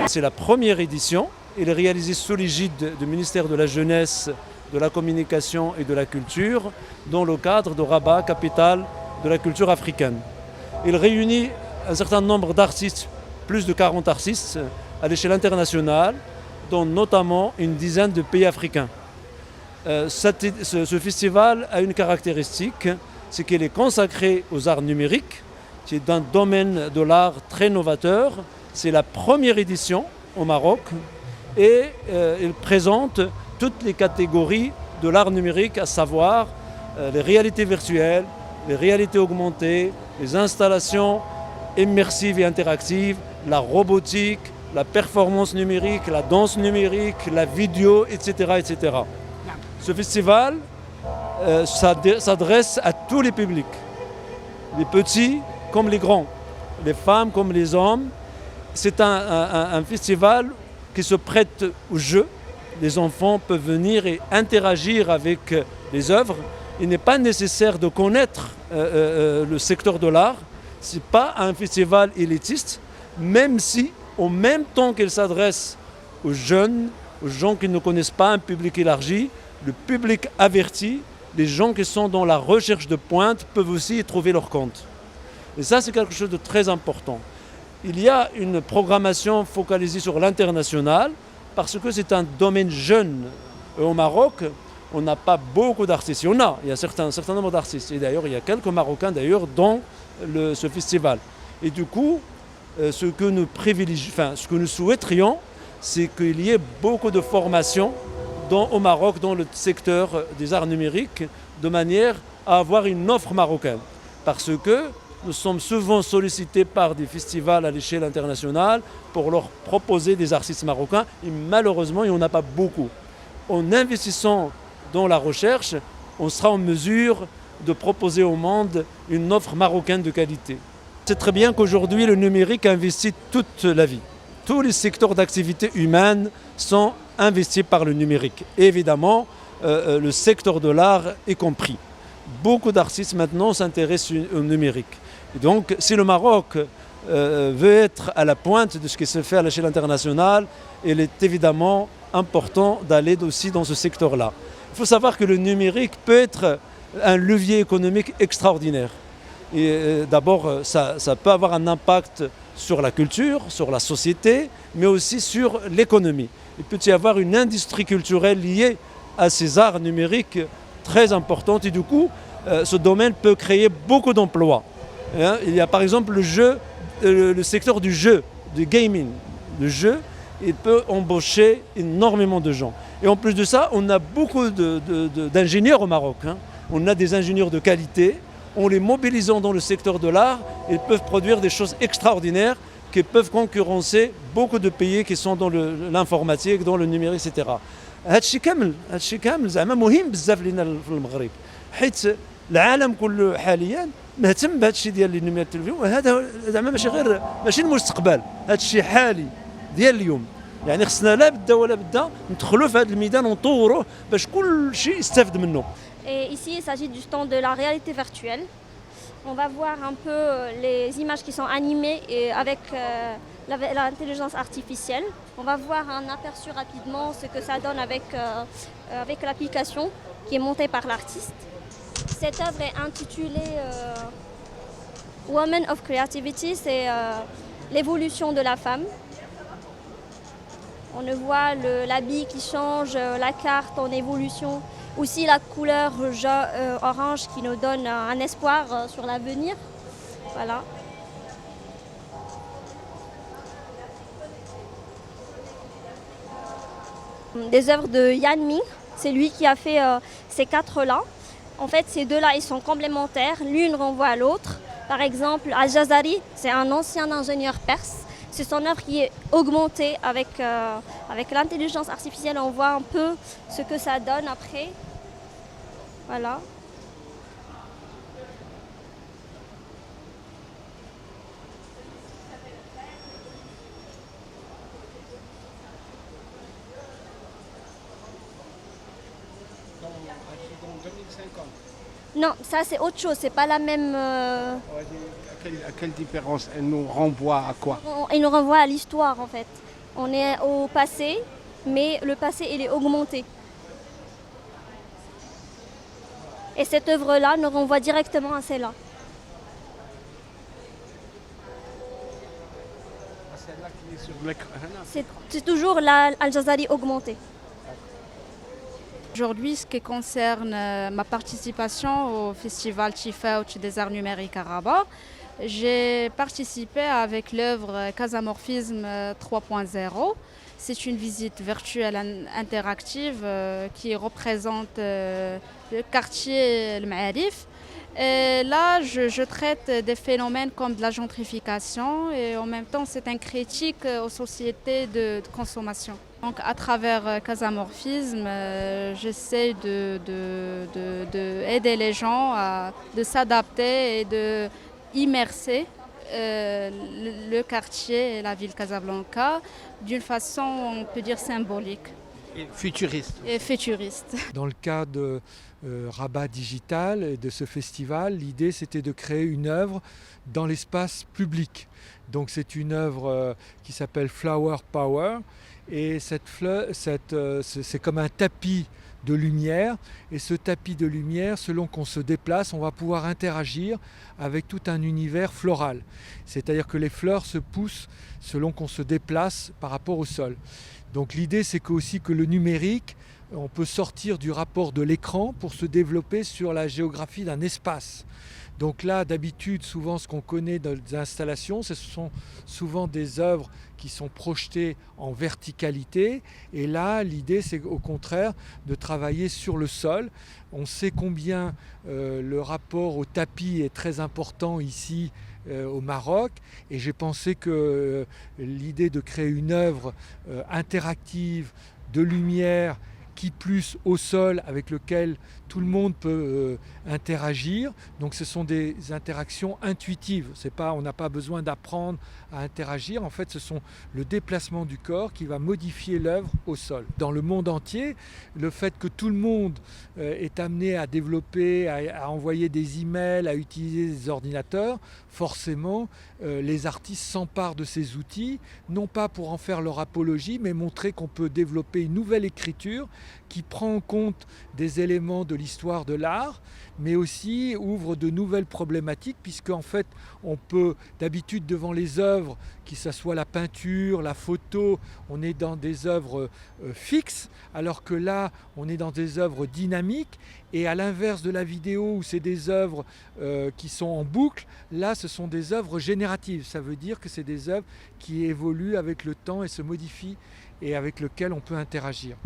C'est la première édition. Elle est réalisée sous l'égide du ministère de la Jeunesse, de la Communication et de la Culture, dans le cadre de Rabat, capitale de la culture africaine. Il réunit un certain nombre d'artistes, plus de 40 artistes, à l'échelle internationale, dont notamment une dizaine de pays africains. Ce festival a une caractéristique, c'est qu'il est consacré aux arts numériques, qui est un domaine de l'art très novateur. C'est la première édition au Maroc et il présente toutes les catégories de l'art numérique, à savoir les réalités virtuelles, les réalités augmentées, les installations immersives et interactives, la robotique, la performance numérique, la danse numérique, la vidéo, etc. etc. Ce festival s'adresse à tous les publics, les petits comme les grands, les femmes comme les hommes. C'est un festival qui se prête au jeu. Les enfants peuvent venir et interagir avec les œuvres. Il n'est pas nécessaire de connaître le secteur de l'art. Ce n'est pas un festival élitiste, même si, en même temps qu'il s'adresse aux jeunes, aux gens qui ne connaissent pas un public élargi, le public averti, les gens qui sont dans la recherche de pointe peuvent aussi y trouver leur compte. Et ça, c'est quelque chose de très important. Il y a une programmation focalisée sur l'international parce que c'est un domaine jeune. Au Maroc, on n'a pas beaucoup d'artistes. Il y a un certain nombre d'artistes. Et d'ailleurs, il y a quelques Marocains dans ce festival. Et du coup, ce que nous souhaiterions, c'est qu'il y ait beaucoup de formations au Maroc dans le secteur des arts numériques, de manière à avoir une offre marocaine. Parce que nous sommes souvent sollicités par des festivals à l'échelle internationale pour leur proposer des artistes marocains et malheureusement, il n'y en a pas beaucoup. En investissant dans la recherche, on sera en mesure de proposer au monde une offre marocaine de qualité. C'est très bien qu'aujourd'hui, le numérique investit toute la vie. Tous les secteurs d'activité humaine sont investis par le numérique. Et évidemment, le secteur de l'art est compris. Beaucoup d'artistes maintenant s'intéressent au numérique. Et donc, si le Maroc veut être à la pointe de ce qui se fait à l'échelle internationale, il est évidemment important d'aller aussi dans ce secteur-là. Il faut savoir que le numérique peut être un levier économique extraordinaire. Et d'abord, ça peut avoir un impact sur la culture, sur la société, mais aussi sur l'économie. Il peut y avoir une industrie culturelle liée à ces arts numériques très importante et du coup, ce domaine peut créer beaucoup d'emplois. Il y a par exemple le secteur du jeu, du gaming. Le jeu, il peut embaucher énormément de gens. Et en plus de ça, on a beaucoup d'ingénieurs au Maroc. On a des ingénieurs de qualité. En les mobilisant dans le secteur de l'art, ils peuvent produire des choses extraordinaires qui peuvent concurrencer beaucoup de pays qui sont dans l'informatique, dans le numérique, etc. هادشي كامل زعما مهم بزاف لينا في المغرب حيت العالم كله حاليا مهتم بهذا الشيء ديال النمية التلفزيون وهذا زعما ماشي المستقبل هذا الشيء حالي ديال اليوم يعني خصنا لا بدا ولا بدا ندخلوا في هذا الميدان ونطوروه باش كل شيء يستافد منه. Et ici, il s'agit du stand de la réalité virtuelle. On va voir un peu les images qui sont animées et avec l'intelligence artificielle. On va voir un aperçu rapidement ce que ça donne avec l'application qui est montée par l'artiste. Cette œuvre est intitulée Women of Creativity, c'est l'évolution de la femme. On voit l'habit qui change, la carte en évolution. Aussi la couleur orange qui nous donne un espoir sur l'avenir. Voilà. Des œuvres de Yan Ming, c'est lui qui a fait ces quatre-là. En fait, ces deux-là, ils sont complémentaires, l'une renvoie à l'autre. Par exemple, Al-Jazari, c'est un ancien ingénieur perse. C'est son œuvre qui est augmentée avec l'intelligence artificielle. On voit un peu ce que ça donne après. Voilà. dans 2050. Non, ça c'est autre chose, c'est pas la même. À quelle différence? Elle nous renvoie à quoi? Il nous renvoie à l'histoire en fait. On est au passé, mais le passé il est augmenté. Et cette œuvre-là nous renvoie directement à celle-là. Celle-là qui est sur l'écran. C'est toujours l'Al-Jazari augmenté. Aujourd'hui, ce qui concerne ma participation au festival Tifawt des arts numériques à Rabat, j'ai participé avec l'œuvre Casamorphisme 3.0. C'est une visite virtuelle interactive qui représente le quartier Le Ma'arif. Et là, je traite des phénomènes comme de la gentrification et en même temps, c'est un critique aux sociétés de consommation. Donc, à travers Casamorphisme, j'essaie d'aider les gens de s'adapter et de immerser le quartier et la ville Casablanca d'une façon, on peut dire, symbolique. Et futuriste. Et futuriste. Dans le cadre de Rabat Digital et de ce festival, l'idée c'était de créer une œuvre dans l'espace public. Donc c'est une œuvre qui s'appelle Flower Power et c'est comme un tapis de lumière et ce tapis de lumière, selon qu'on se déplace, on va pouvoir interagir avec tout un univers floral. C'est-à-dire que les fleurs se poussent selon qu'on se déplace par rapport au sol. Donc l'idée c'est aussi que le numérique, on peut sortir du rapport de l'écran pour se développer sur la géographie d'un espace. Donc là, d'habitude, souvent ce qu'on connaît dans les installations, ce sont souvent des œuvres qui sont projetées en verticalité. Et là, l'idée, c'est au contraire de travailler sur le sol. On sait combien le rapport au tapis est très important ici au Maroc. Et j'ai pensé que l'idée de créer une œuvre interactive de lumière qui plus au sol avec lequel tout le monde peut interagir. Donc ce sont des interactions intuitives. On n'a pas besoin d'apprendre à interagir. En fait, ce sont le déplacement du corps qui va modifier l'œuvre au sol. Dans le monde entier, le fait que tout le monde est amené à développer, à envoyer des emails, à utiliser des ordinateurs, forcément, les artistes s'emparent de ces outils, non pas pour en faire leur apologie, mais montrer qu'on peut développer une nouvelle écriture qui prend en compte des éléments de l'histoire de l'art, mais aussi ouvre de nouvelles problématiques, puisque en fait, on peut, d'habitude devant les œuvres, que ce soit la peinture, la photo, on est dans des œuvres fixes, alors que là, on est dans des œuvres dynamiques, et à l'inverse de la vidéo, où c'est des œuvres qui sont en boucle, là, ce sont des œuvres génératives. Ça veut dire que c'est des œuvres qui évoluent avec le temps et se modifient, et avec lesquelles on peut interagir.